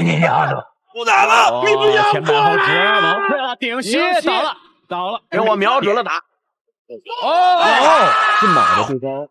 你娘的！不打了！你不要前摆后直，龙退了，顶膝倒了，给我瞄准了打！是哪个对方？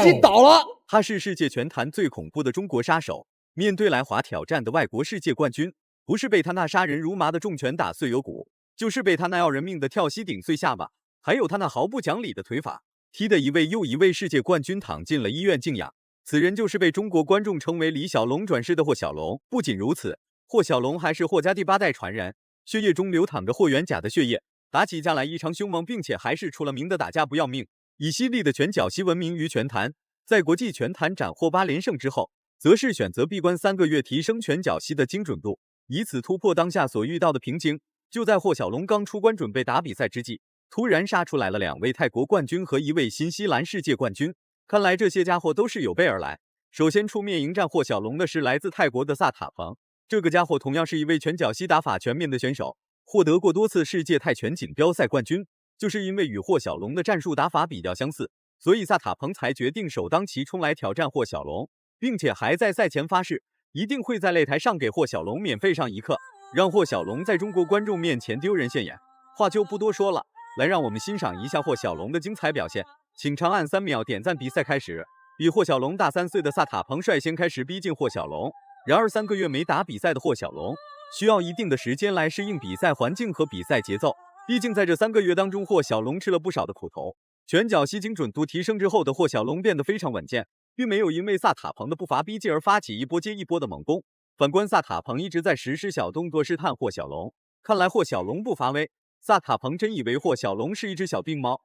击倒了。他是世界拳坛最恐怖的中国杀手，面对来华挑战的外国世界冠军，不是被他那杀人如麻的重拳打碎有骨，就是被他那要人命的跳膝顶碎下巴，还有他那毫不讲理的腿法，踢得一位又一位世界冠军躺进了医院静养。此人就是被中国观众称为李小龙转世的霍小龙。不仅如此，霍小龙还是霍家第8代传人，血液中流淌着霍元甲的血液，打起架来异常凶猛，并且还是出了名的打架不要命，以犀利的拳脚膝闻名于拳坛。在国际拳坛斩获8连胜之后，则是选择闭关3个月，提升拳脚膝的精准度，以此突破当下所遇到的瓶颈。就在霍小龙刚出关准备打比赛之际，突然杀出来了2位泰国冠军和1位新西兰世界冠军。看来这些家伙都是有备而来。首先出面迎战霍小龙的是来自泰国的萨塔彭，这个家伙同样是一位拳脚膝打法全面的选手，获得过多次世界泰拳锦标赛冠军。就是因为与霍小龙的战术打法比较相似，所以萨塔彭才决定首当其冲来挑战霍小龙，并且还在赛前发誓，一定会在擂台上给霍小龙免费上一课，让霍小龙在中国观众面前丢人现眼。话就不多说了，来让我们欣赏一下霍小龙的精彩表现。请长按3秒点赞。比赛开始，比霍小龙大3岁的萨塔彭率先开始逼近霍小龙。然而3个月没打比赛的霍小龙需要一定的时间来适应比赛环境和比赛节奏。毕竟在这3个月当中，霍小龙吃了不少的苦头。拳脚膝精准度提升之后的霍小龙变得非常稳健，并没有因为萨塔彭的不乏逼近而发起一波接一波的猛攻。反观萨塔彭一直在实施小动作试探霍小龙，看来霍小龙不发威。萨塔彭真以为霍小龙是一只小病猫。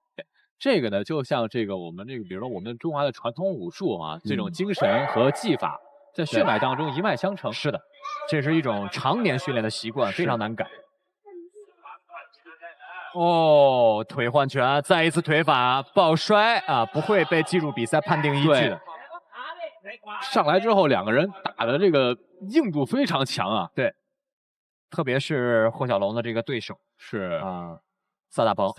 这个呢，就像我们比如说我们中华的传统武术啊，这种精神和技法在血脉当中一脉相承。是的，这是一种常年训练的习惯，非常难改。腿换拳，再一次腿法抱摔啊，不会被计入比赛判定依据的。上来之后，2个人打的这个硬度非常强啊。对，特别是霍小龙的这个对手是萨塔彭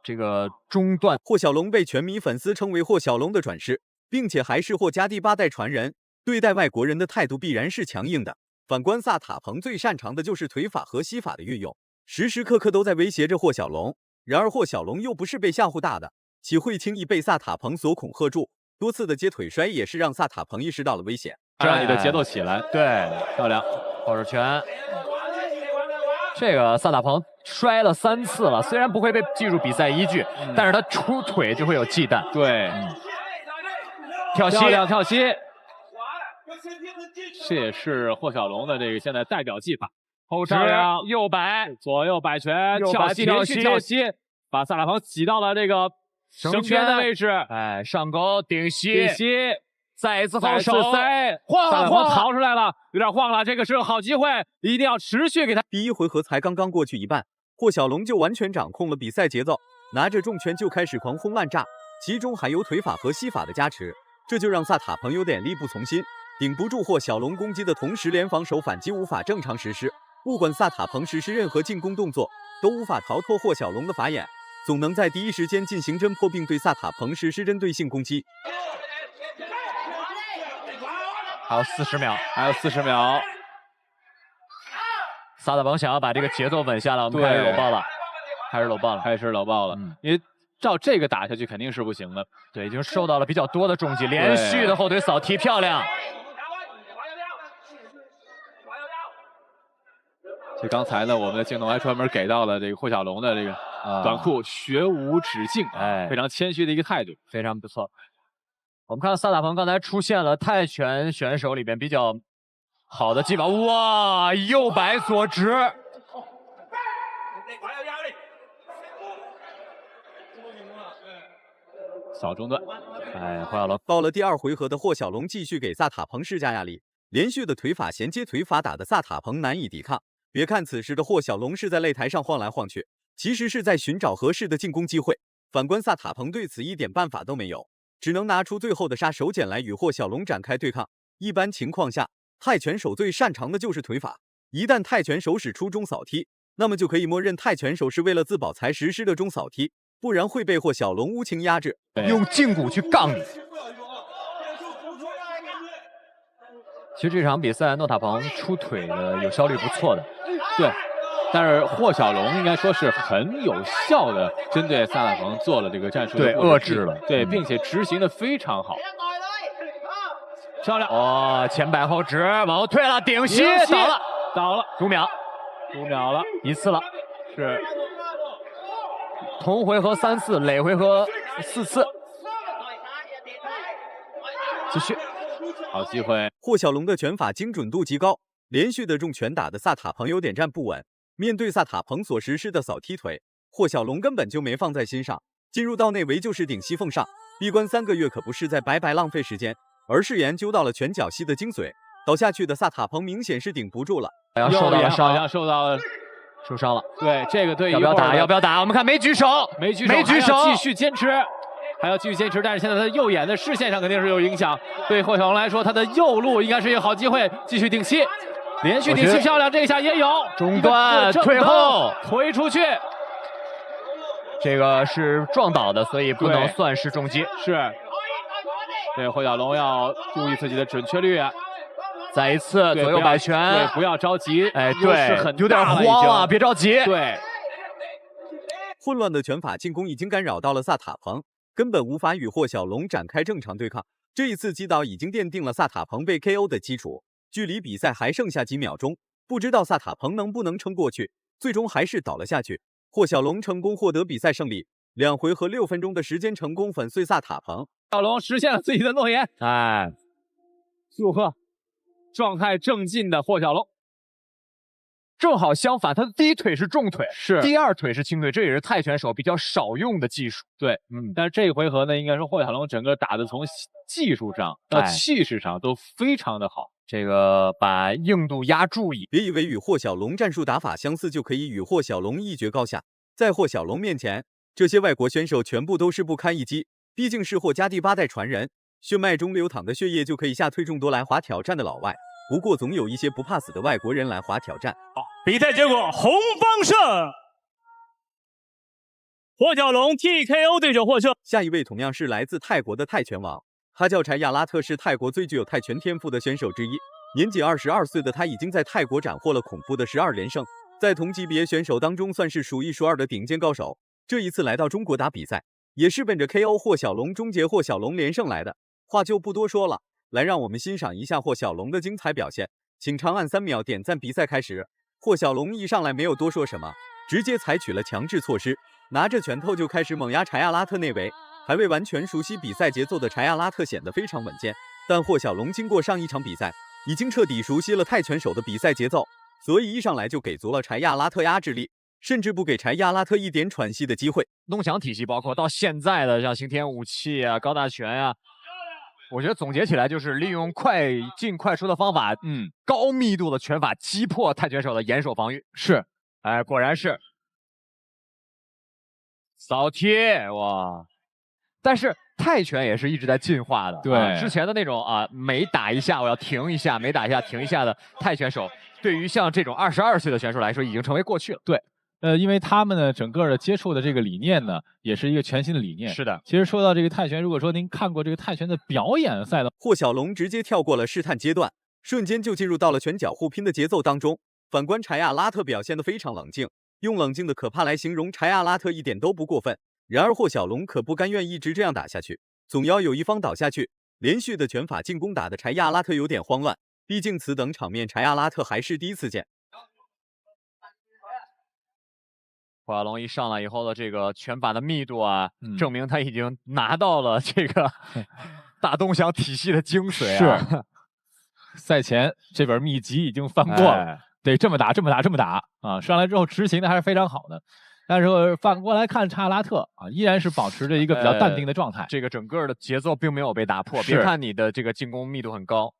这个中段。霍小龙被拳迷粉丝称为霍小龙的转世，并且还是霍家第8代传人，对待外国人的态度必然是强硬的。反观萨塔彭最擅长的就是腿法和膝法的运用，时时刻刻都在威胁着霍小龙。然而霍小龙又不是被吓唬大的，岂会轻易被萨塔彭所恐吓住？多次的接腿摔也是让萨塔彭意识到了危险，让你的节奏起来。对，漂亮，后手拳。这个萨塔彭摔了3次了，虽然不会被计入比赛依据，但是他出腿就会有忌惮。对，跳膝，这也是霍小龙的这个现在代表技法。后直右摆，左右摆拳，跳膝，把萨塔彭挤到了这个绳圈的位置。上勾顶膝，再一次后手塞，萨塔彭逃出来了，有点晃了。这个是个好机会，一定要持续给他。第1回合才刚刚过去一半，霍小龙就完全掌控了比赛节奏，拿着重拳就开始狂轰滥炸，其中还有腿法和膝法的加持，这就让萨塔彭有点力不从心，顶不住霍小龙攻击的同时，连防守反击无法正常实施。不管萨塔彭实施任何进攻动作，都无法逃脱霍小龙的法眼，总能在第一时间进行侦破，并对萨塔彭实施针对性攻击。还有40秒，萨塔彭想要把这个节奏稳下来，我们开始搂爆了，因为照这个打下去肯定是不行的。对，已经受到了比较多的重击，连续的后腿扫踢漂亮。所以刚才呢，我们的镜头还专门给到了这个霍小龙的这个短裤学无止境，非常谦虚的一个态度，非常不错。我们看到萨塔彭刚才出现了泰拳选手里边比较好的技法，哇，右摆左直，扫中段。霍小龙到了第2回合的霍小龙继续给萨塔彭施加压力，连续的腿法衔接腿法打得萨塔彭难以抵抗。别看此时的霍小龙是在擂台上晃来晃去，其实是在寻找合适的进攻机会。反观萨塔彭对此一点办法都没有，只能拿出最后的杀手锏来与霍小龙展开对抗。一般情况下，泰拳手最擅长的就是腿法，一旦泰拳手使出中扫踢，那么就可以默认泰拳手是为了自保才实施的中扫踢，不然会被霍小龙无情压制，用胫骨去杠你。其实这场比赛诺塔鹏出腿的有效率不错的，对。但是霍小龙应该说是很有效的针对萨塔鹏做了这个战术对遏制了，对，并且执行的非常好。漂亮！哦，前摆后直，往后退了，顶膝倒了，5秒了，1次了，是同回合3次，累回合4次，继续，好机会。霍小龙的拳法精准度极高，连续的重拳打得萨塔鹏有点站不稳。面对萨塔鹏所实施的扫踢腿，霍小龙根本就没放在心上，进入到内围就是顶膝奉上。闭关3个月可不是在白白浪费时间，而是研究到了拳脚膝的精髓。倒下去的萨塔鹏明显是顶不住了，好像受到了伤，受伤了。对，这个对要不要打？我们看没举手，没举手，继续坚持，还要继续坚持。但是现在他右眼的视线上肯定是有影响，对霍小龙来说，他的右路应该是一个好机会，继续顶膝。连续顶膝漂亮，这一下也有中断退后推出去，这个是撞倒的，所以不能算是重击。是，对霍小龙要注意自己的准确率。再一次左右摆拳，对，不要着急，哎，对，有点慌啊，别着急。对，混乱的拳法进攻已经干扰到了萨塔鹏，根本无法与霍小龙展开正常对抗。这一次击倒已经奠定了萨塔鹏被 KO 的基础。距离比赛还剩下几秒钟，不知道萨塔鹏能不能撑过去，最终还是倒了下去。霍小龙成功获得比赛胜利，2回合6分钟的时间成功粉碎萨塔鹏。小龙实现了自己的诺言，哎，祝贺状态正劲的霍小龙。正好相反，他的第一腿是重腿，是第二腿是轻腿，这也是泰拳手比较少用的技术。对，但是这一回合呢，应该说霍小龙整个打的从技术上到气势上都非常的好。这个把硬度压住别以为与霍小龙战术打法相似就可以与霍小龙一决高下，在霍小龙面前，这些外国选手全部都是不堪一击。毕竟是霍家第8代传人，血脉中流淌的血液就可以吓退众多来华挑战的老外。不过总有一些不怕死的外国人来华挑战。好，比赛结果红方胜，霍小龙 TKO 对手获胜。下一位同样是来自泰国的泰拳王，他叫柴亚拉特，是泰国最具有泰拳天赋的选手之一。年仅22岁的他已经在泰国斩获了恐怖的12连胜，在同级别选手当中算是数一数二的顶尖高手。这一次来到中国打比赛，也是奔着 KO 霍小龙、终结霍小龙连胜来的。话就不多说了，来让我们欣赏一下霍小龙的精彩表现。请长按3秒点赞。比赛开始，霍小龙一上来没有多说什么，直接采取了强制措施，拿着拳头就开始猛压柴亚拉特内围。还未完全熟悉比赛节奏的柴亚拉特显得非常稳健，但霍小龙经过上一场比赛，已经彻底熟悉了泰拳手的比赛节奏，所以一上来就给足了柴亚拉特压制力，甚至不给柴亚拉特一点喘息的机会。东翔体系包括到现在的像刑天武器啊、高大全啊，我觉得总结起来就是利用快进快出的方法，高密度的拳法击破泰拳手的严守防御。是，哎，果然是扫踢哇！但是泰拳也是一直在进化的，对，之前的那种每打一下我要停一下，每打一下停一下的泰拳手，对于像这种22岁的选手来说，已经成为过去了。对，因为他们呢，整个的接触的这个理念呢，也是一个全新的理念。是的，其实说到这个泰拳，如果说您看过这个泰拳的表演赛的，霍小龙直接跳过了试探阶段，瞬间就进入到了拳脚互拼的节奏当中。反观柴亚拉特表现得非常冷静，用冷静的可怕来形容柴亚拉特一点都不过分。然而霍小龙可不甘愿一直这样打下去，总要有一方倒下去。连续的拳法进攻打的柴亚拉特有点慌乱，毕竟此等场面柴亚拉特还是第一次见。霍小龙一上来以后的这个拳法的密度啊，证明他已经拿到了这个大东翔体系的精髓啊。是，赛前这本秘籍已经翻过了，得这么打，这么打，这么打啊！上来之后执行的还是非常好的。但是反过来看，查拉特啊，依然是保持着一个比较淡定的状态。这个整个的节奏并没有被打破。别看你的这个进攻密度很高，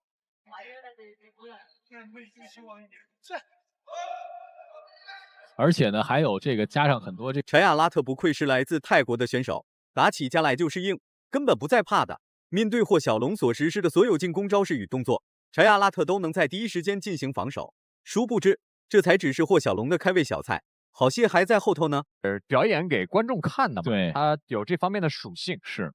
而且呢，还有这个加上很多柴亚拉特不愧是来自泰国的选手，打起架来就是硬，根本不在怕的。面对霍小龙所实施的所有进攻招式与动作，柴亚拉特都能在第一时间进行防守。殊不知，这才只是霍小龙的开胃小菜。好戏还在后头呢，表演给观众看的嘛，对，他有这方面的属性。是。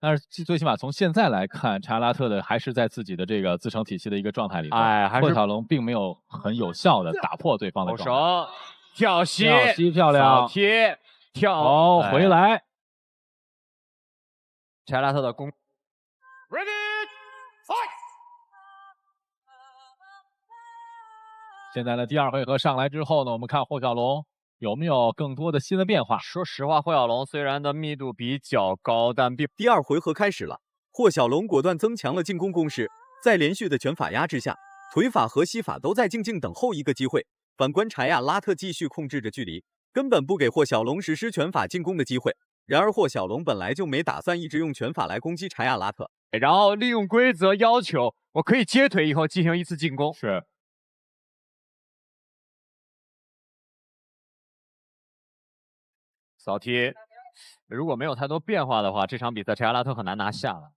但是最起码从现在来看，查拉特的还是在自己的这个自成体系的一个状态里头。哎，还是霍小龙并没有很有效的打破对方的后状态。手跳膝，跳膝漂亮，扫踢跳哦，回来。查拉特的攻 ，Ready fight。现在呢，第2回合上来之后呢，我们看霍小龙有没有更多的新的变化。说实话，霍小龙虽然的密度比较高，但并第2回合开始了，霍小龙果断增强了进攻攻势，在连续的拳法压制下，腿法和膝法都在静静等候一个机会。反观柴亚拉特继续控制着距离，根本不给霍小龙实施拳法进攻的机会。然而霍小龙本来就没打算一直用拳法来攻击柴亚拉特，然后利用规则要求我可以接腿以后进行一次进攻。是。扫踢，如果没有太多变化的话，这场比赛柴亚拉特很难拿下了。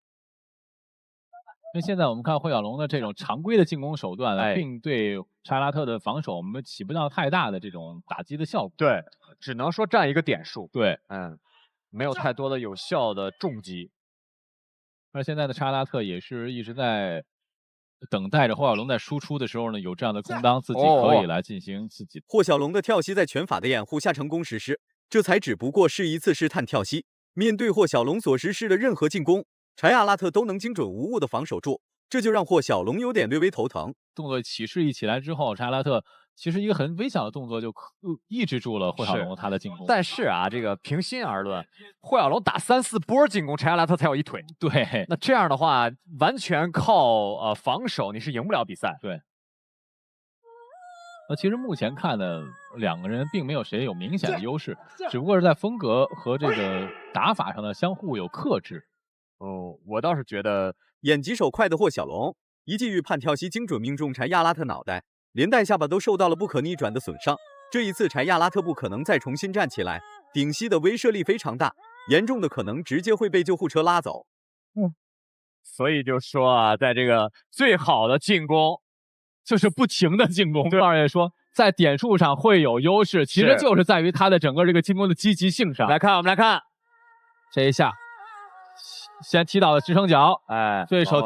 因为现在我们看霍小龙的这种常规的进攻手段呢，并对查亚拉特的防守我们起不到太大的这种打击的效果。对，只能说占一个点数。对，没有太多的有效的重击。而现在的查亚拉特也是一直在等待着霍小龙在输出的时候呢，有这样的空当，自己可以来进行自己。霍小龙的跳膝在拳法的掩护下成功实施，这才只不过是一次试探跳膝。面对霍小龙所实施的任何进攻，柴亚拉特都能精准无误的防守住，这就让霍小龙有点略微头疼。动作起势一起来之后，查亚拉特其实一个很微小的动作就抑制住了霍小龙他的进攻。但是啊，这个平心而论，霍小龙打3、4波进攻，柴亚拉特才有1腿。对，那这样的话，完全靠防守，你是赢不了比赛。对。其实目前看呢，2个人并没有谁有明显的优势，只不过是在风格和这个打法上呢相互有克制。我倒是觉得眼疾手快的霍小龙一记预判跳膝精准命中柴亚拉特脑袋，连带下巴都受到了不可逆转的损伤。这一次柴亚拉特不可能再重新站起来，顶膝的威慑力非常大，严重的可能直接会被救护车拉走。所以就说啊，在这个最好的进攻就是不停的进攻。对，二爷说在点数上会有优势，其实就是在于他的整个这个进攻的积极性上。我们来看这一下，先踢倒了支撑脚，对手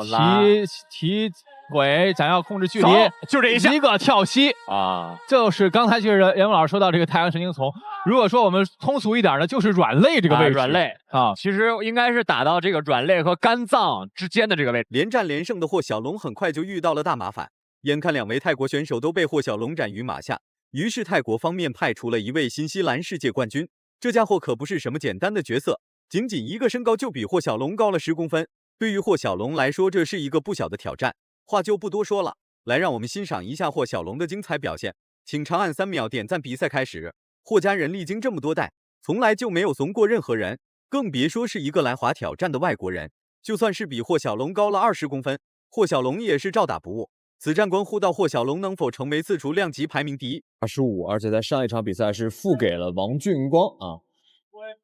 提腿，想要控制距离，就这一个跳膝啊，就是刚才就是严武老师说到这个太阳神经丛。如果说我们通俗一点呢，就是软肋这个位置，软肋啊，其实应该是打到这个软肋和肝脏之间的这个位置。连战连胜的霍小龙很快就遇到了大麻烦，眼看2位泰国选手都被霍小龙斩于马下，于是泰国方面派出了一位新西兰世界冠军，这家伙可不是什么简单的角色。仅仅一个身高就比霍小龙高了10公分，对于霍小龙来说，这是一个不小的挑战。话就不多说了，来让我们欣赏一下霍小龙的精彩表现。请长按3秒点赞。比赛开始，霍家人历经这么多代，从来就没有怂过任何人，更别说是一个来华挑战的外国人。就算是比霍小龙高了20公分，霍小龙也是照打不误。此战关乎到霍小龙能否成为自主量级排名第一。25，而且在上一场比赛是负给了王俊光啊。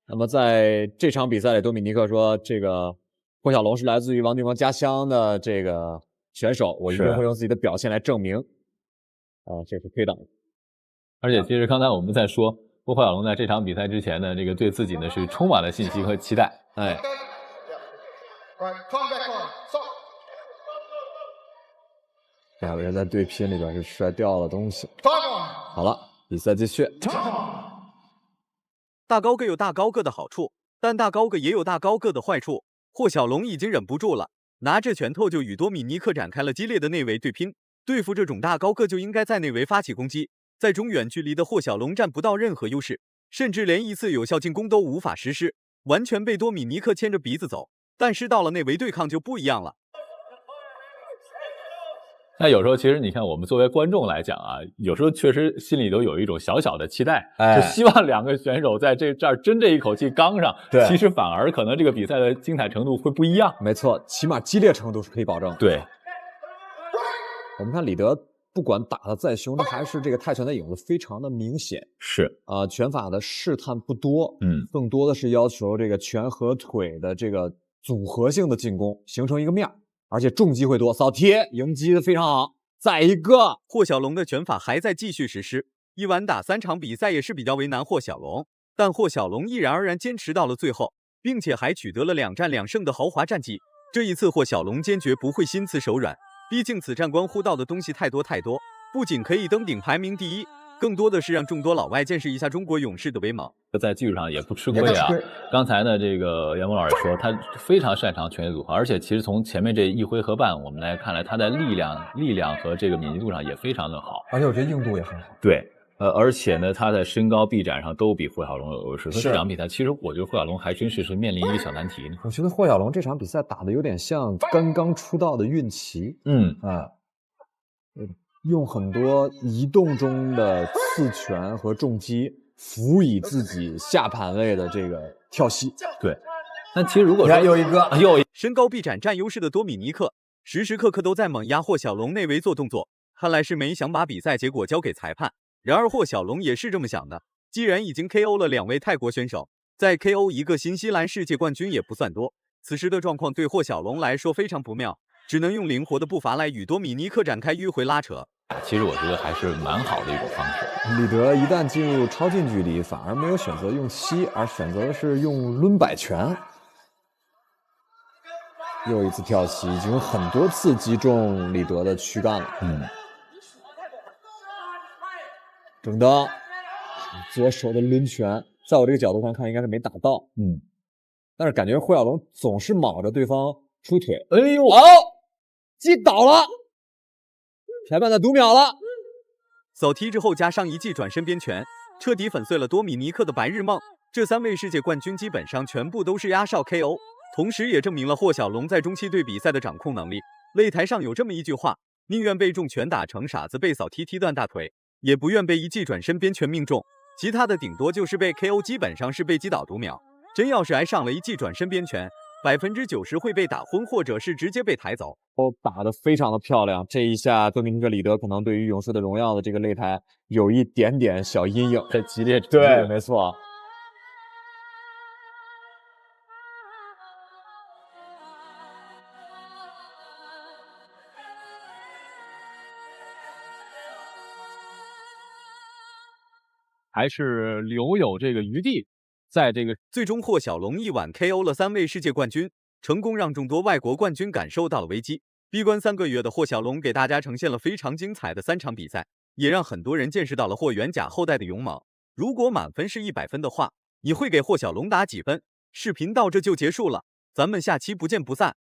那么在这场比赛里，多米尼克说，这个霍小龙是来自于王俊光家乡的这个选手，我一定会用自己的表现来证明。这是推挡。而且其实刚才我们在说，霍小龙在这场比赛之前呢，这个对自己呢是充满了信心和期待。2个人在对拼里边是摔掉了东西。好了，比赛继续。大高个有大高个的好处，但大高个也有大高个的坏处。霍小龙已经忍不住了，拿着拳头就与多米尼克展开了激烈的内围对拼。对付这种大高个就应该在内围发起攻击，在中远距离的霍小龙占不到任何优势，甚至连一次有效进攻都无法实施，完全被多米尼克牵着鼻子走。但是到了内围对抗就不一样了。那有时候其实你看，我们作为观众来讲啊，有时候确实心里都有一种小小的期待，就希望2个选手在这儿真这一口气刚上。对，其实反而可能这个比赛的精彩程度会不一样。没错，起码激烈程度是可以保证。对，我们看李德不管打得再凶，他还是这个泰拳的影子非常的明显。是拳法的试探不多，更多的是要求这个拳和腿的这个组合性的进攻，形成一个面。而且重击会多，扫踢迎击的非常好。再一个，霍小龙的拳法还在继续实施，一晚打3场比赛也是比较为难霍小龙，但霍小龙毅然而然坚持到了最后，并且还取得了2战2胜的豪华战绩。这一次霍小龙坚决不会心慈手软，毕竟此战关乎到的东西太多，不仅可以登顶排名第1，更多的是让众多老外见识一下中国勇士的威猛。在技术上也不吃亏啊。刚才呢，这个袁博老师说他非常擅长拳击组合，而且其实从前面这1回合半我们来看来，他在力量和这个敏捷度上也非常的好，而且我觉得硬度也很好。对。而且呢，他在身高、臂展上都比霍小龙有优势。所以这场比赛，其实我觉得霍小龙还真是面临一个小难题呢。我觉得霍小龙这场比赛打的有点像刚刚出道的运奇，用很多移动中的刺拳和重击辅以自己下盘位的这个跳膝。对，但其实如果说有一个身高臂展占优势的多米尼克，时时刻刻都在猛压霍小龙内围做动作，看来是没想把比赛结果交给裁判。然而霍小龙也是这么想的，既然已经 KO 了2位泰国选手，再 KO 一个新西兰世界冠军也不算多。此时的状况对霍小龙来说非常不妙，只能用灵活的步伐来与多米尼克展开迂回拉扯。其实我觉得还是蛮好的一种方式。李德一旦进入超近距离，反而没有选择用膝，而选择的是用抡摆拳。又一次跳膝，已经有很多次击中李德的躯干了。整的左手的抡拳，在我这个角度上看应该是没打到，但是感觉霍小龙总是卯着对方出腿，哎呦，击倒了，裁判的读秒了，扫踢之后加上一记转身边拳，彻底粉碎了多米尼克的白日梦。这3位世界冠军基本上全部都是压哨 KO， 同时也证明了霍小龙在中期对比赛的掌控能力。擂台上有这么一句话，宁愿被重拳打成傻子，被扫踢断大腿，也不愿被一记转身边拳命中，其他的顶多就是被 KO， 基本上是被击倒读秒。真要是挨上了一记转身边拳，90%会被打昏，或者是直接被抬走。打得非常的漂亮，这一下多米尼克李德可能对于勇士的荣耀的这个擂台有一点点小阴影，在激烈，对，没错。还是留有这个余地，在这个最终霍小龙一晚 KO 了3位世界冠军，成功让众多外国冠军感受到了危机。闭关3个月的霍小龙给大家呈现了非常精彩的3场比赛，也让很多人见识到了霍元甲后代的勇猛。如果满分是100分的话，你会给霍小龙打几分？视频到这就结束了，咱们下期不见不散。